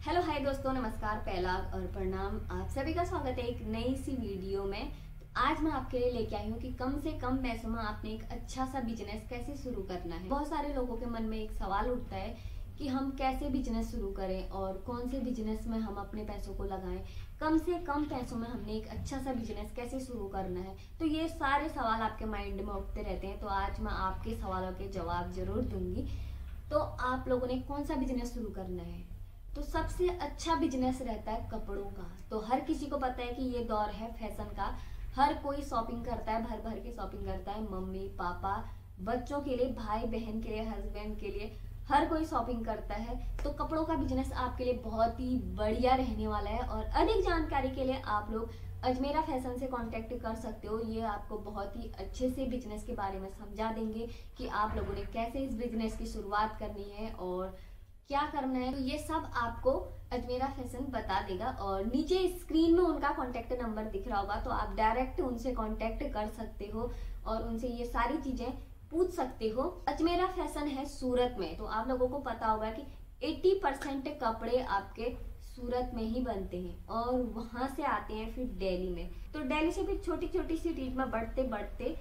Hello hi दोस्तों, नमस्कार, पहला और प्रणाम। आप सभी का स्वागत है एक नई सी वीडियो में। आज मैं आपके लिए लेके आई हूँ कि कम से कम पैसों में आपने एक अच्छा सा बिजनेस कैसे शुरू करना है। बहुत सारे लोगों के मन में एक सवाल उठता है कि हम कैसे बिजनेस शुरू करें और कौन से बिजनेस में हम अपने पैसों को लगाएं। कम से कम पैसों में हमने एक अच्छा सा बिजनेस कैसे शुरू करना है। तो ये सारे सवाल आपके माइंड में उठते रहते हैं, तो आज मैं आपके सवालों के जवाब जरूर दूंगी। तो आप लोगों ने कौन सा बिजनेस शुरू करना है? तो सबसे अच्छा बिजनेस रहता है कपड़ों का। तो हर किसी को पता है कि ये दौर है फैशन का। हर कोई शॉपिंग करता है, भर भर के शॉपिंग करता है। मम्मी पापा, बच्चों के लिए, भाई बहन के लिए, हस्बैंड के लिए, हर कोई शॉपिंग करता है। तो कपड़ों का बिजनेस आपके लिए बहुत ही बढ़िया रहने वाला है। और अधिक जानकारी के लिए आप लोग अजमेरा फैशन से कांटेक्ट कर सकते हो। ये आपको बहुत ही अच्छे से बिजनेस के बारे में समझा देंगे कि आप लोगों ने कैसे इस बिजनेस की शुरुआत करनी है और क्या करना है। तो ये सब आपको अजमेरा फैशन बता देगा। और नीचे स्क्रीन में उनका कांटेक्ट नंबर दिख रहा होगा, तो आप डायरेक्ट उनसे कांटेक्ट कर सकते हो और उनसे ये सारी चीजें पूछ सकते हो। अजमेरा फैशन है सूरत में। तो आप लोगों को पता होगा कि 80% कपड़े आपके सूरत में ही बनते हैं और वहां से आते हैं फिर दिल्ली में। तो दिल्ली से फिर छोटी छोटी सिटीज में बढ़ते बढ़ते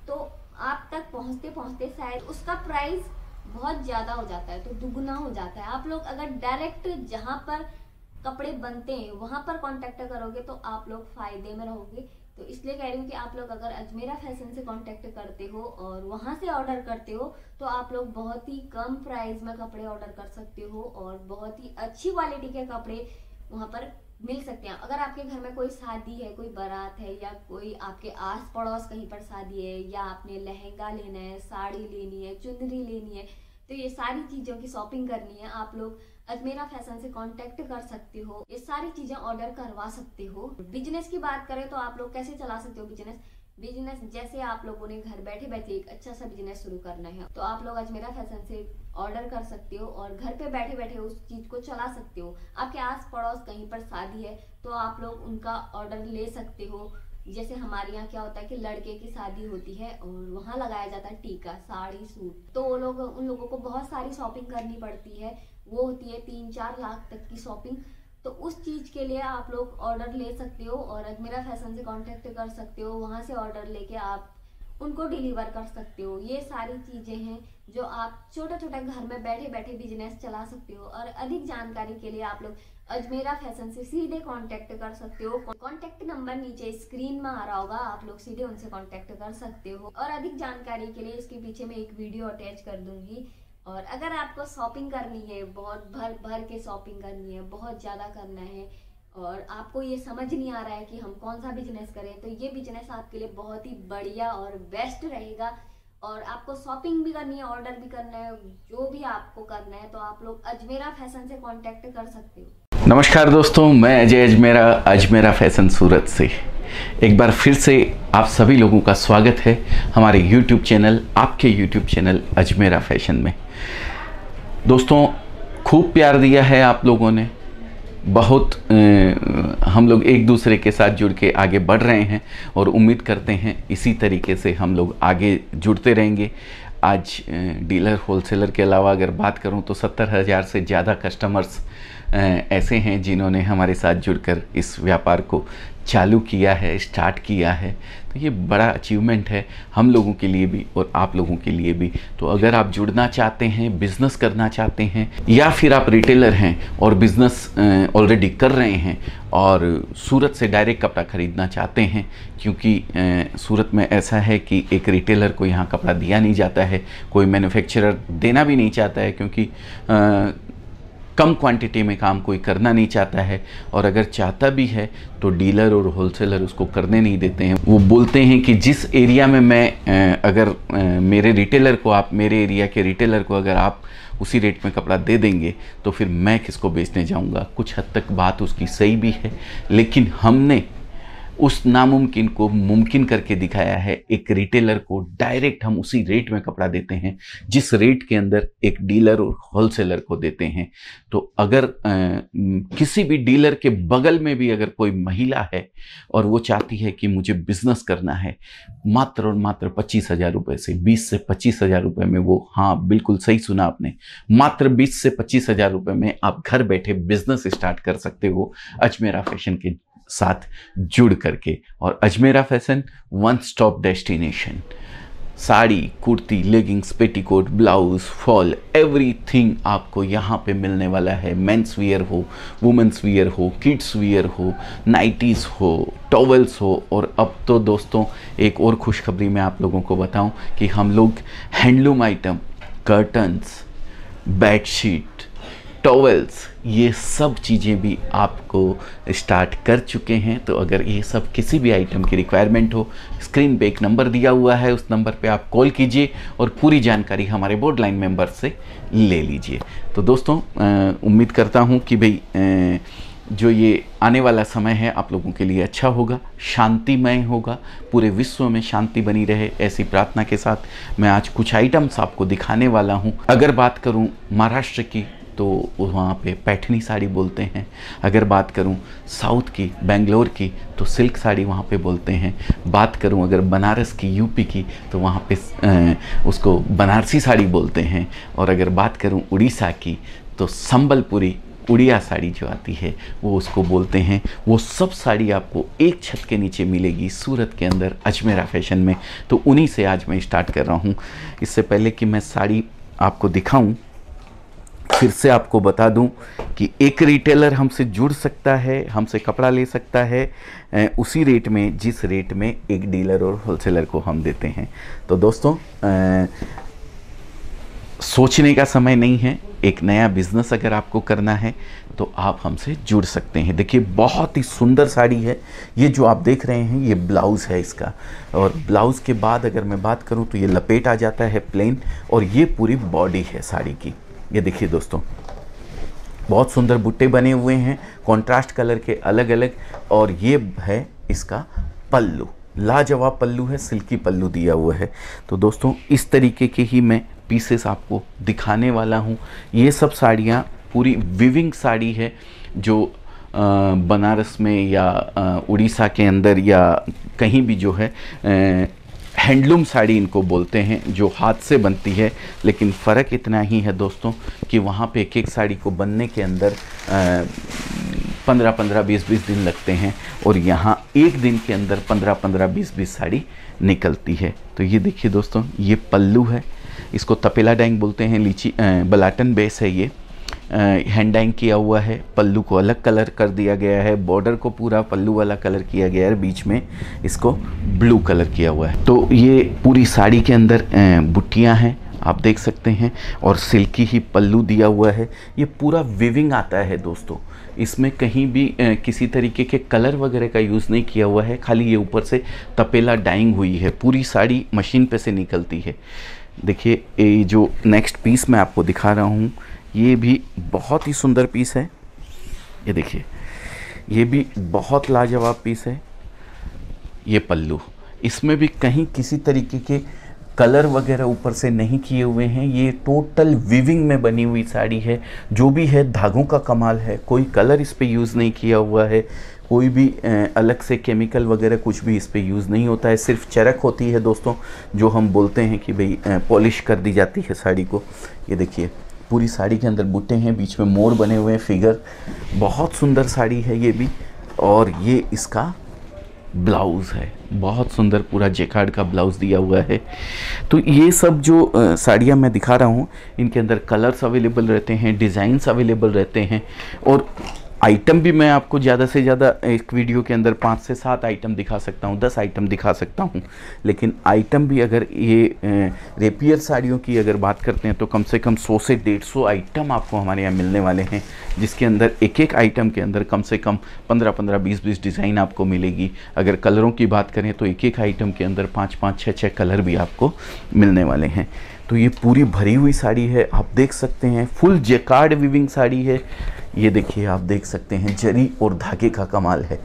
तो आप तक पहुंचते पहुंचते शायद उसका प्राइस बहुत ज्यादा हो जाता है, तो दुगना हो जाता है। आप लोग अगर डायरेक्ट जहां पर कपड़े बनते हैं वहां पर कांटेक्ट करोगे तो आप लोग फायदे में रहोगे। तो इसलिए कह रही हूँ कि आप लोग अगर अजमेरा फैशन से कांटेक्ट करते हो और वहां से ऑर्डर करते हो तो आप लोग बहुत ही कम प्राइस में कपड़े ऑर्डर कर सकते हो और बहुत ही अच्छी क्वालिटी के कपड़े वहां पर मिल सकते हैं। अगर आपके घर में कोई शादी है, कोई बारात है या कोई आपके आस पड़ोस कहीं पर शादी है या आपने लहंगा लेना है, साड़ी लेनी है, चुनरी लेनी है, तो ये सारी चीजों की शॉपिंग करनी है, आप लोग अजमेरा फैशन से कांटेक्ट कर सकते हो। ये सारी चीजें ऑर्डर करवा सकते हो। बिजनेस की बात करें तो आप लोग कैसे चला सकते हो बिजनेस जैसे आप लोगों ने घर बैठे बैठे एक अच्छा सा बिजनेस शुरू करना है तो आप लोग अजमेरा फैशन से ऑर्डर कर सकते हो और घर पे बैठे बैठे उस चीज को चला सकते हो। आपके आस पड़ोस कहीं पर शादी है तो आप लोग उनका ऑर्डर ले सकते हो। जैसे हमारे यहाँ क्या होता है कि लड़के की शादी होती है और वहाँ लगाया जाता है टीका, साड़ी, सूट। तो वो लोग, उन लोगों को बहुत सारी शॉपिंग करनी पड़ती है। वो होती है 3-4 लाख तक की शॉपिंग। तो उस चीज के लिए आप लोग ऑर्डर ले सकते हो और अजमेरा फैशन से कांटेक्ट कर सकते हो। वहां से ऑर्डर लेके आप उनको डिलीवर कर सकते हो। ये सारी चीजें हैं जो आप छोटा छोटा घर में बैठे बैठे बिजनेस चला सकते हो। और अधिक जानकारी के लिए आप लोग अजमेरा फैशन से सीधे कांटेक्ट कर सकते हो। कांटेक्ट नंबर नीचे स्क्रीन में आ रहा होगा, आप लोग सीधे उनसे कांटेक्ट कर सकते हो। और अधिक जानकारी के लिए इसके पीछे मैं एक वीडियो अटैच कर दूंगी। और अगर आपको शॉपिंग करनी है, बहुत भर भर के शॉपिंग करनी है, बहुत ज्यादा करना है और आपको ये समझ नहीं आ रहा है कि हम कौन सा बिजनेस करें, तो ये बिजनेस आपके लिए बहुत ही बढ़िया और बेस्ट रहेगा। और आपको शॉपिंग भी करनी है, ऑर्डर भी करना है, जो भी आपको करना है तो आप लोग अजमेरा फैशन से कांटेक्ट कर सकते हो। नमस्कार दोस्तों, मैं अजय अजमेरा फैशन सूरत से एक बार फिर से आप सभी लोगों का स्वागत है हमारे YouTube चैनल, आपके YouTube चैनल अजमेरा फैशन में। दोस्तों, खूब प्यार दिया है आप लोगों ने, बहुत हम लोग एक दूसरे के साथ जुड़ के आगे बढ़ रहे हैं और उम्मीद करते हैं इसी तरीके से हम लोग आगे जुड़ते रहेंगे। आज डीलर होलसेलर के अलावा अगर बात करूं तो 70,000 से ज़्यादा कस्टमर्स ऐसे हैं जिन्होंने हमारे साथ जुड़कर इस व्यापार को चालू किया है, स्टार्ट किया है। तो ये बड़ा अचीवमेंट है हम लोगों के लिए भी और आप लोगों के लिए भी। तो अगर आप जुड़ना चाहते हैं, बिज़नेस करना चाहते हैं या फिर आप रिटेलर हैं और बिज़नेस ऑलरेडी कर रहे हैं और सूरत से डायरेक्ट कपड़ा ख़रीदना चाहते हैं, क्योंकि सूरत में ऐसा है कि एक रिटेलर को यहाँ कपड़ा दिया नहीं जाता है, कोई मैन्युफैक्चरर देना भी नहीं चाहता है, क्योंकि कम क्वांटिटी में काम कोई करना नहीं चाहता है। और अगर चाहता भी है तो डीलर और होलसेलर उसको करने नहीं देते हैं। वो बोलते हैं कि जिस एरिया में मैं अगर मेरे रिटेलर को, आप मेरे एरिया के रिटेलर को अगर आप उसी रेट में कपड़ा दे देंगे तो फिर मैं किसको बेचने जाऊंगा। कुछ हद तक बात उसकी सही भी है, लेकिन हमने उस नामुमकिन को मुमकिन करके दिखाया है। एक रिटेलर को डायरेक्ट हम उसी रेट में कपड़ा देते हैं जिस रेट के अंदर एक डीलर और होलसेलर को देते हैं। तो अगर किसी भी डीलर के बगल में भी अगर कोई महिला है और वो चाहती है कि मुझे बिजनेस करना है, मात्र और मात्र 25,000 रुपये से 20 से 25,000 रुपये में, वो, हाँ बिल्कुल सही सुना आपने, मात्र 20 से 25,000 रुपये में आप घर बैठे बिजनेस स्टार्ट कर सकते हो अजमेरा फैशन के साथ जुड़ करके। और Ajmera fashion one stop destination, sari, kurti, leggings, petticoat, blouse, fall, everything आपको यहाँ पे मिलने वाला है। मेंस वियर हो, वुमेंस वियर हो, किड्स वियर हो, नाइटीज़ हो, टॉवल्स हो। और अब तो दोस्तों एक और खुशखबरी मैं आप लोगों को बताऊं कि हम लोग handloom item, curtains, bedsheet, towels, ये सब चीज़ें भी आपको स्टार्ट कर चुके हैं। तो अगर ये सब किसी भी आइटम की रिक्वायरमेंट हो, स्क्रीन पे एक नंबर दिया हुआ है, उस नंबर पे आप कॉल कीजिए और पूरी जानकारी हमारे बोर्ड लाइन मेंबर से ले लीजिए। तो दोस्तों उम्मीद करता हूँ कि भाई जो ये आने वाला समय है आप लोगों के लिए अच्छा होगा, शांतिमय होगा, पूरे विश्व में शांति बनी रहे, ऐसी प्रार्थना के साथ मैं आज कुछ आइटम्स आपको दिखाने वाला हूँ। अगर बात करूँ महाराष्ट्र की तो वहाँ पे पैठनी साड़ी बोलते हैं। अगर बात करूँ साउथ की, बेंगलोर की, तो सिल्क साड़ी वहाँ पे बोलते हैं। बात करूँ अगर बनारस की, यूपी की, तो वहाँ पे उसको बनारसी साड़ी बोलते हैं। और अगर बात करूँ उड़ीसा की तो संबलपुरी उड़िया साड़ी जो आती है वो उसको बोलते हैं। वो सब साड़ी आपको एक छत के नीचे मिलेगी सूरत के अंदर अजमेरा फैशन में। तो उन्हीं से आज मैं स्टार्ट कर रहा हूँ। इससे पहले कि मैं साड़ी आपको दिखाऊँ, फिर से आपको बता दूं कि एक रिटेलर हमसे जुड़ सकता है, हमसे कपड़ा ले सकता है उसी रेट में जिस रेट में एक डीलर और होलसेलर को हम देते हैं। तो दोस्तों सोचने का समय नहीं है। एक नया बिजनेस अगर आपको करना है तो आप हमसे जुड़ सकते हैं। देखिए बहुत ही सुंदर साड़ी है। ये जो आप देख रहे हैं ये ब्लाउज़ है इसका, और ब्लाउज़ के बाद अगर मैं बात करूं तो ये लपेट आ जाता है प्लेन, और ये पूरी बॉडी है साड़ी की। ये देखिए दोस्तों बहुत सुंदर बुट्टे बने हुए हैं कॉन्ट्रास्ट कलर के अलग अलग। और ये है इसका पल्लू, लाजवाब पल्लू है, सिल्की पल्लू दिया हुआ है। तो दोस्तों इस तरीके के ही मैं पीसेस आपको दिखाने वाला हूँ। ये सब साड़ियाँ पूरी विविंग साड़ी है जो बनारस में या उड़ीसा के अंदर या कहीं भी जो है हैंडलूम साड़ी इनको बोलते हैं, जो हाथ से बनती है। लेकिन फ़र्क इतना ही है दोस्तों कि वहाँ पे एक एक साड़ी को बनने के अंदर 15-15, 20-20 दिन लगते हैं, और यहाँ एक दिन के अंदर 15-15, 20-20 साड़ी निकलती है। तो ये देखिए दोस्तों ये पल्लू है, इसको तपेला डाइंग बोलते हैं, लीची बलाटन बेस है ये, हैंड डाइंग किया हुआ है। पल्लू को अलग कलर कर दिया गया है, बॉर्डर को पूरा पल्लू वाला कलर किया गया है, बीच में इसको ब्लू कलर किया हुआ है। तो ये पूरी साड़ी के अंदर बुट्टियां हैं आप देख सकते हैं, और सिल्की ही पल्लू दिया हुआ है। ये पूरा विविंग आता है दोस्तों, इसमें कहीं भी किसी तरीके के कलर वगैरह का यूज़ नहीं किया हुआ है, खाली ये ऊपर से तपेला डाइंग हुई है। पूरी साड़ी मशीन पे से निकलती है। देखिए ये जो नेक्स्ट पीस मैं आपको दिखा रहा हूँ ये भी बहुत ही सुंदर पीस है। ये देखिए ये भी बहुत लाजवाब पीस है। ये पल्लू, इसमें भी कहीं किसी तरीके के कलर वगैरह ऊपर से नहीं किए हुए हैं। ये टोटल विविंग में बनी हुई साड़ी है। जो भी है धागों का कमाल है, कोई कलर इस पे यूज़ नहीं किया हुआ है, कोई भी अलग से केमिकल वगैरह कुछ भी इस पे यूज़ नहीं होता है। सिर्फ चरक होती है दोस्तों, जो हम बोलते हैं कि भाई पॉलिश कर दी जाती है साड़ी को। ये देखिए पूरी साड़ी के अंदर बूटे हैं, बीच में मोर बने हुए हैं, फिगर, बहुत सुंदर साड़ी है ये भी। और ये इसका ब्लाउज़ है, बहुत सुंदर पूरा जेकार्ड का ब्लाउज़ दिया हुआ है। तो ये सब जो साड़ियाँ मैं दिखा रहा हूँ इनके अंदर कलर्स अवेलेबल रहते हैं, डिज़ाइंस अवेलेबल रहते हैं, और आइटम भी मैं आपको ज़्यादा से ज़्यादा एक वीडियो के अंदर 5 से 7 आइटम दिखा सकता हूँ, 10 आइटम दिखा सकता हूँ। लेकिन आइटम भी अगर ये रेपियर साड़ियों की अगर बात करते हैं तो कम से कम 100 से 150 आइटम आपको हमारे यहाँ मिलने वाले हैं, जिसके अंदर एक एक आइटम के अंदर कम से कम 15-15, 20-20 डिज़ाइन आपको मिलेगी। अगर कलरों की बात करें तो एक एक आइटम के अंदर 5-5, 6-6 कलर भी आपको मिलने वाले हैं। तो ये पूरी भरी हुई साड़ी है, आप देख सकते हैं, फुल जेकार्ड विविंग साड़ी है। ये देखिए आप देख सकते हैं जरी और धागे का कमाल है।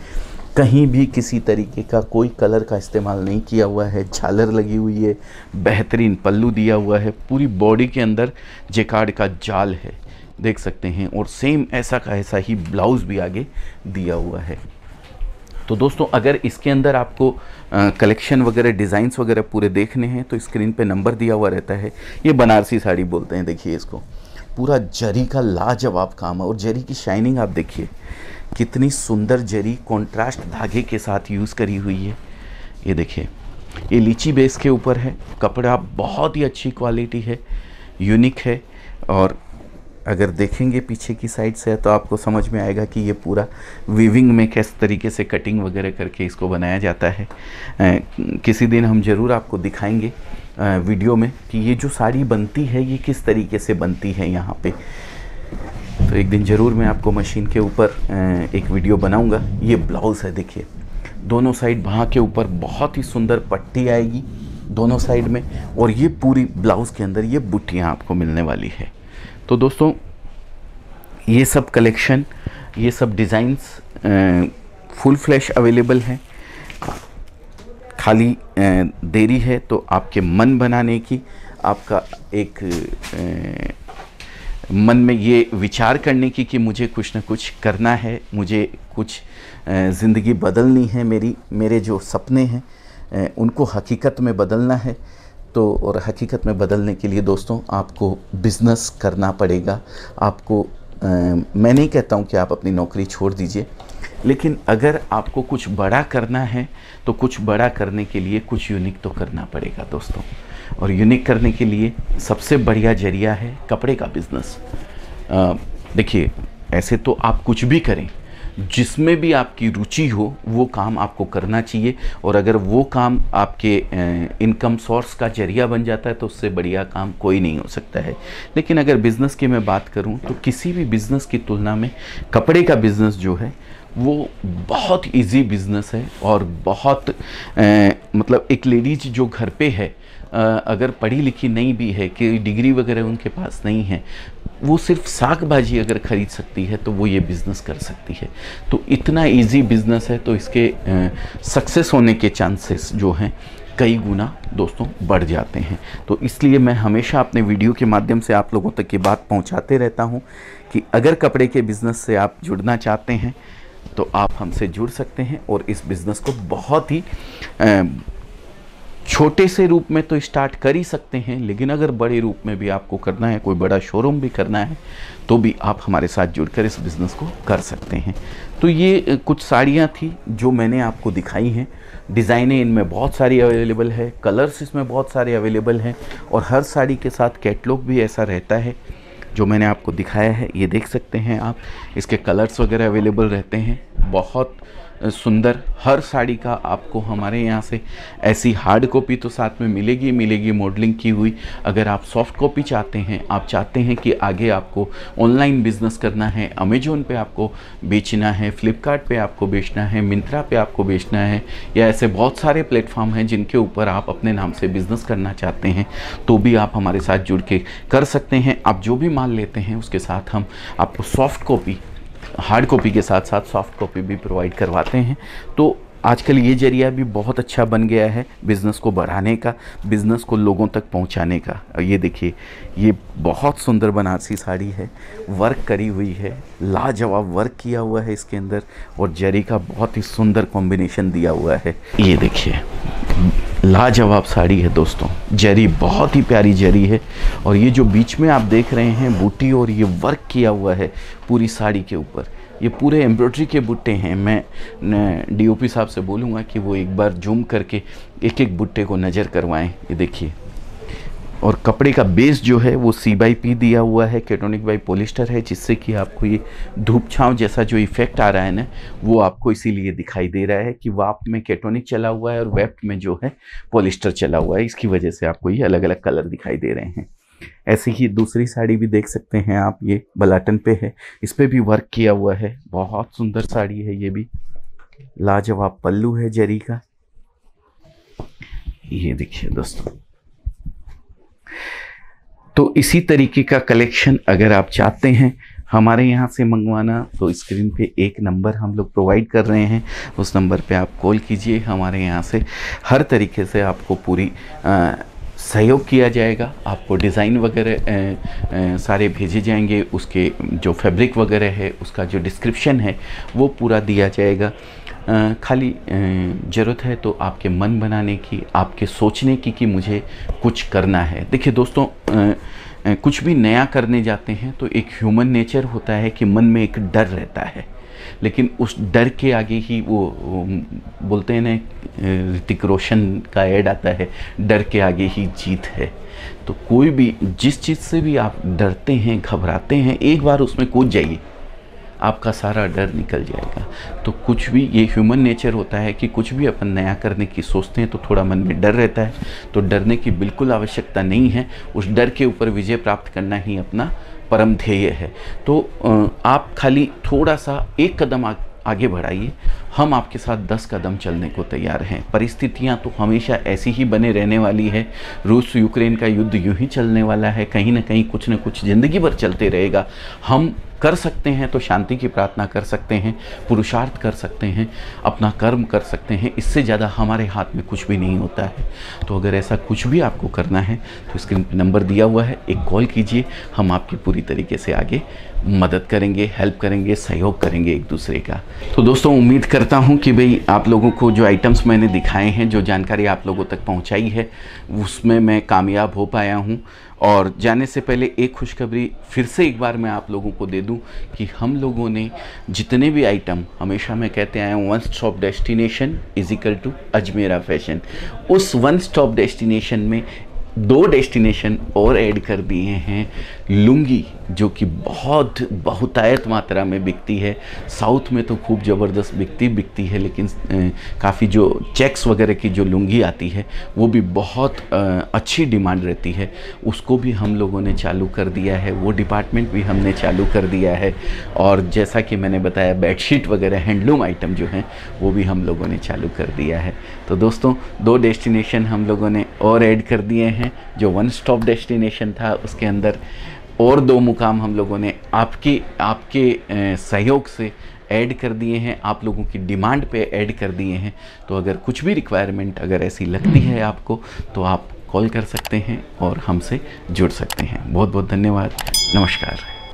कहीं भी किसी तरीके का कोई कलर का इस्तेमाल नहीं किया हुआ है। झालर लगी हुई है, बेहतरीन पल्लू दिया हुआ है, पूरी बॉडी के अंदर जेकार्ड का जाल है, देख सकते हैं। और सेम ऐसा का ऐसा ही ब्लाउज़ भी आगे दिया हुआ है। तो दोस्तों अगर इसके अंदर आपको कलेक्शन वगैरह डिज़ाइंस वगैरह पूरे देखने हैं तो स्क्रीन पे नंबर दिया हुआ रहता है। ये बनारसी साड़ी बोलते हैं। देखिए इसको पूरा जरी का लाजवाब काम है और जरी की शाइनिंग आप देखिए कितनी सुंदर जरी कॉन्ट्रास्ट धागे के साथ यूज़ करी हुई है। ये देखिए ये लीची बेस के ऊपर है, कपड़ा बहुत ही अच्छी क्वालिटी है, यूनिक है। और अगर देखेंगे पीछे की साइड से तो आपको समझ में आएगा कि ये पूरा वीविंग में किस तरीके से कटिंग वगैरह करके इसको बनाया जाता है। किसी दिन हम ज़रूर आपको दिखाएंगे वीडियो में कि ये जो साड़ी बनती है ये किस तरीके से बनती है यहाँ पे। तो एक दिन ज़रूर मैं आपको मशीन के ऊपर एक वीडियो बनाऊंगा। ये ब्लाउज़ है, देखिए दोनों साइड बाहाँ के ऊपर बहुत ही सुंदर पट्टी आएगी दोनों साइड में, और ये पूरी ब्लाउज़ के अंदर ये बुट्टियाँ आपको मिलने वाली है। तो दोस्तों ये सब कलेक्शन, ये सब डिज़ाइंस फुल फ्लैश अवेलेबल हैं। खाली देरी है तो आपके मन बनाने की, आपका एक मन में ये विचार करने की कि मुझे कुछ ना कुछ करना है, मुझे कुछ ज़िंदगी बदलनी है, मेरे जो सपने हैं उनको हकीकत में बदलना है। तो और हकीकत में बदलने के लिए दोस्तों आपको बिज़नेस करना पड़ेगा। आपको मैं नहीं कहता हूँ कि आप अपनी नौकरी छोड़ दीजिए, लेकिन अगर आपको कुछ बड़ा करना है तो कुछ बड़ा करने के लिए कुछ यूनिक तो करना पड़ेगा दोस्तों। और यूनिक करने के लिए सबसे बढ़िया जरिया है कपड़े का बिज़नेस। देखिए ऐसे तो आप कुछ भी करें, जिसमें भी आपकी रुचि हो वो काम आपको करना चाहिए। और अगर वो काम आपके इनकम सोर्स का जरिया बन जाता है तो उससे बढ़िया काम कोई नहीं हो सकता है। लेकिन अगर बिज़नेस की मैं बात करूं तो किसी भी बिज़नेस की तुलना में कपड़े का बिज़नेस जो है वो बहुत इजी बिज़नेस है। और बहुत मतलब एक लेडीज जो घर पे है, अगर पढ़ी लिखी नहीं भी है, कि डिग्री वगैरह उनके पास नहीं है, वो सिर्फ साग भाजी अगर ख़रीद सकती है तो वो ये बिज़नेस कर सकती है। तो इतना इजी बिज़नेस है तो इसके सक्सेस होने के चांसेस जो हैं कई गुना दोस्तों बढ़ जाते हैं। तो इसलिए मैं हमेशा अपने वीडियो के माध्यम से आप लोगों तक ये बात पहुंचाते रहता हूं कि अगर कपड़े के बिज़नेस से आप जुड़ना चाहते हैं तो आप हमसे जुड़ सकते हैं और इस बिज़नेस को बहुत ही छोटे से रूप में तो स्टार्ट कर ही सकते हैं। लेकिन अगर बड़े रूप में भी आपको करना है, कोई बड़ा शोरूम भी करना है, तो भी आप हमारे साथ जुड़कर इस बिज़नेस को कर सकते हैं। तो ये कुछ साड़ियाँ थी जो मैंने आपको दिखाई हैं। डिज़ाइनें इनमें बहुत सारी अवेलेबल है, कलर्स इसमें बहुत सारे अवेलेबल हैं, और हर साड़ी के साथ कैटलॉग भी ऐसा रहता है जो मैंने आपको दिखाया है। ये देख सकते हैं आप, इसके कलर्स वगैरह अवेलेबल रहते हैं। बहुत सुंदर हर साड़ी का आपको हमारे यहाँ से ऐसी हार्ड कॉपी तो साथ में मिलेगी मॉडलिंग की हुई। अगर आप सॉफ्ट कॉपी चाहते हैं, आप चाहते हैं कि आगे आपको ऑनलाइन बिजनेस करना है, अमेजोन पे आपको बेचना है, फ्लिपकार्ट पे आपको बेचना है, मिंत्रा पे आपको बेचना है, या ऐसे बहुत सारे प्लेटफॉर्म हैं जिनके ऊपर आप अपने नाम से बिज़नेस करना चाहते हैं, तो भी आप हमारे साथ जुड़ के कर सकते हैं। आप जो भी माल लेते हैं उसके साथ हम आपको सॉफ्ट कॉपी, हार्ड कॉपी के साथ साथ सॉफ्ट कॉपी भी प्रोवाइड करवाते हैं। तो आजकल ये जरिया भी बहुत अच्छा बन गया है बिज़नेस को बढ़ाने का, बिज़नेस को लोगों तक पहुंचाने का। और ये देखिए, ये बहुत सुंदर बनारसी साड़ी है, वर्क करी हुई है, लाजवाब वर्क किया हुआ है इसके अंदर, और जरी का बहुत ही सुंदर कॉम्बिनेशन दिया हुआ है। ये देखिए लाजवाब साड़ी है दोस्तों, जरी बहुत ही प्यारी जरी है। और ये जो बीच में आप देख रहे हैं बूटी, और ये वर्क किया हुआ है पूरी साड़ी के ऊपर, ये पूरे एम्ब्रॉयडरी के बुट्टे हैं। मैं डीओपी साहब से बोलूँगा कि वो एक बार जूम करके एक एक बुट्टे को नज़र करवाएं। ये देखिए, और कपड़े का बेस जो है वो C/P दिया हुआ है, केटोनिक बाई पॉलिस्टर है, जिससे कि आपको ये धूप छांव जैसा जो इफ़ेक्ट आ रहा है ना, वो आपको इसीलिए दिखाई दे रहा है कि वाप में केटोनिक चला हुआ है और वेफ्ट में जो है पॉलिस्टर चला हुआ है। इसकी वजह से आपको ये अलग अलग कलर दिखाई दे रहे हैं। ऐसे ही दूसरी साड़ी भी देख सकते हैं आप, ये बलाटन पे है, इस पर भी वर्क किया हुआ है, बहुत सुंदर साड़ी है। ये भी लाजवाब पल्लू है जरी का। ये देखिए दोस्तों, तो इसी तरीके का कलेक्शन अगर आप चाहते हैं हमारे यहाँ से मंगवाना तो स्क्रीन पे एक नंबर हम लोग प्रोवाइड कर रहे हैं, उस नंबर पे आप कॉल कीजिए। हमारे यहाँ से हर तरीके से आपको पूरी सहयोग किया जाएगा। आपको डिज़ाइन वगैरह सारे भेजे जाएंगे, उसके जो फैब्रिक वगैरह है उसका जो डिस्क्रिप्शन है वो पूरा दिया जाएगा। खाली ज़रूरत है तो आपके मन बनाने की, आपके सोचने की कि मुझे कुछ करना है। देखिए दोस्तों, कुछ भी नया करने जाते हैं तो एक ह्यूमन नेचर होता है कि मन में एक डर रहता है, लेकिन उस डर के आगे ही वो बोलते हैं ना, ऋतिक रोशन का ऐड आता है, डर के आगे ही जीत है। तो कोई भी जिस चीज़ से भी आप डरते हैं, घबराते हैं, एक बार उसमें कूद जाइए, आपका सारा डर निकल जाएगा। तो कुछ भी, ये ह्यूमन नेचर होता है कि कुछ भी अपन नया करने की सोचते हैं तो थोड़ा मन में डर रहता है। तो डरने की बिल्कुल आवश्यकता नहीं है, उस डर के ऊपर विजय प्राप्त करना ही अपना परम ध्येय है। तो आप खाली थोड़ा सा एक कदम आगे बढ़ाइए, हम आपके साथ 10 कदम चलने को तैयार हैं। परिस्थितियां तो हमेशा ऐसी ही बने रहने वाली है। रूस यूक्रेन का युद्ध यूं ही चलने वाला है, कहीं ना कहीं कुछ न कुछ ज़िंदगी भर चलते रहेगा। हम कर सकते हैं तो शांति की प्रार्थना कर सकते हैं, पुरुषार्थ कर सकते हैं, अपना कर्म कर सकते हैं, इससे ज़्यादा हमारे हाथ में कुछ भी नहीं होता है। तो अगर ऐसा कुछ भी आपको करना है तो स्क्रीन पर नंबर दिया हुआ है, एक कॉल कीजिए, हम आपकी पूरी तरीके से आगे मदद करेंगे, हेल्प करेंगे, सहयोग करेंगे एक दूसरे का। तो दोस्तों, उम्मीद करता हूं कि भाई आप लोगों को जो आइटम्स मैंने दिखाए हैं, जो जानकारी आप लोगों तक पहुंचाई है, उसमें मैं कामयाब हो पाया हूं। और जाने से पहले एक खुशखबरी फिर से एक बार मैं आप लोगों को दे दूं कि हम लोगों ने जितने भी आइटम, हमेशा मैं कहते आया हूँ, one stop destination is equal to Ajmera Fashion. उस वन स्टॉप डेस्टिनेशन में 2 डेस्टिनेशन और ऐड कर दिए हैं। लुंगी, जो कि बहुत बहुतायत मात्रा में बिकती है, साउथ में तो खूब ज़बरदस्त बिकती है, लेकिन काफ़ी जो चेक्स वगैरह की जो लुंगी आती है वो भी बहुत अच्छी डिमांड रहती है, उसको भी हम लोगों ने चालू कर दिया है, वो डिपार्टमेंट भी हमने चालू कर दिया है। और जैसा कि मैंने बताया, बेडशीट वगैरह हैंडलूम आइटम जो हैं वो भी हम लोगों ने चालू कर दिया है। तो दोस्तों, 2 डेस्टिनेशन हम लोगों ने और ऐड कर दिए हैं। जो वन स्टॉप डेस्टिनेशन था उसके अंदर और 2 मुकाम हम लोगों ने आपके सहयोग से ऐड कर दिए हैं, आप लोगों की डिमांड पे ऐड कर दिए हैं। तो अगर कुछ भी रिक्वायरमेंट अगर ऐसी लगती है आपको तो आप कॉल कर सकते हैं और हमसे जुड़ सकते हैं। बहुत बहुत धन्यवाद, नमस्कार।